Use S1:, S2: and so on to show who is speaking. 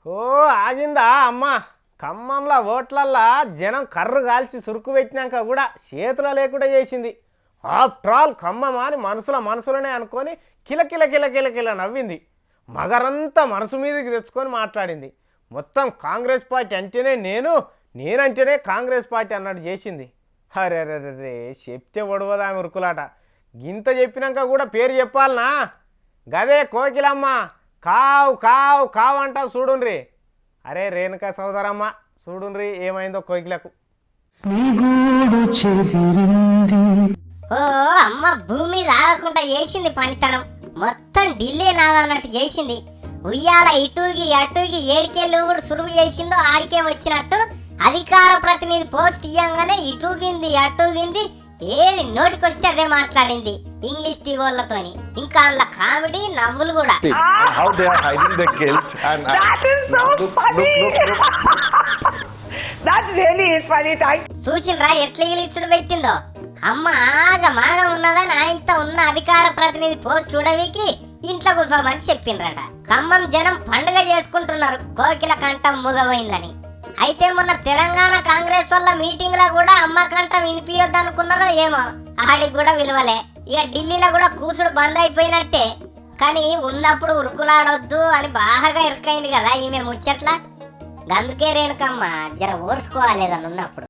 S1: ఓ ఆగిందా అమ్మ. ఖమ్మంలో ఓట్లల్లా జనం కర్రు కాల్చి సురుకు పెట్టినాక కూడా చేతులు లేకుండా చేసింది. ఆఫ్టర్ ఆల్ ఖమ్మమా అని మనసులోనే అనుకొని కిలకిల కిలకిల కిల నవ్వింది. మగరంతా మనసు మీదకి తెచ్చుకొని మాట్లాడింది. మొత్తం కాంగ్రెస్ పార్టీ అంటేనే నేనంటేనే కాంగ్రెస్ పార్టీ అన్నట్టు చేసింది. అరే రే చెప్తే ఒడవదా ఆమె ఉరుకులాట. గింత చెప్పినాక కూడా పేరు చెప్పాలనా? గదే కోకిలమ్మ. కావు కావు కావు అంటా చూడుండ్రి. అరే రేణుకా సోదరమ్మ చూడుండ్రి ఏమైందో కోకిలకు.
S2: ఓ అమ్మ భూమి రాకుండా చేసింది పనితనం. మొత్తం ఢిల్లీ నాదన్నట్టు చేసింది. ఉయ్యాల ఇటుకి అటుకి ఏడికెళ్ళు కూడా సురువు చేసిందో ఆడికే వచ్చినట్టు అధికార ప్రతినిధి పోస్ట్ ఇయ్యంగానే ఇటుగింది అటుగింది, ఏది నోటికొస్తే అదే మాట్లాడింది ఇంగ్లీష్ టీవోళ్ళతోని. ఇంకా అందులో కామెడీ నవ్వులు కూడా. చూసిండ్రా ఎట్లా ఇచ్చుడు పెట్టిందో. అమ్మ మాగ ఉన్నదని ఆయనతో ఉన్న అధికార ప్రతినిధి పోస్ట్ చూడవికి ఇంట్లో కూర్చోమని చెప్పిండ్రట. ఖమ్మం జనం పండుగ చేసుకుంటున్నారు కోకిల కంఠం మూగమైందని. అయితే మొన్న తెలంగాణ కాంగ్రెస్ వల్ల మీటింగ్ లో కూడా అమ్మ కంఠం వినిపించొద్దు అనుకున్నారో ఏమో, ఆడికి కూడా విలువలే. ఇక ఢిల్లీలో కూడా కూసుడు బంద్ అయిపోయినట్టే. కానీ ఉన్నప్పుడు ఉరుకులాడొద్దు అని బాగా ఇరుకైంది కదా ఈమె ముచ్చట్ల. అందుకే రేణుకమ్మ జర ఓర్చుకోవాలి ఉన్నప్పుడు.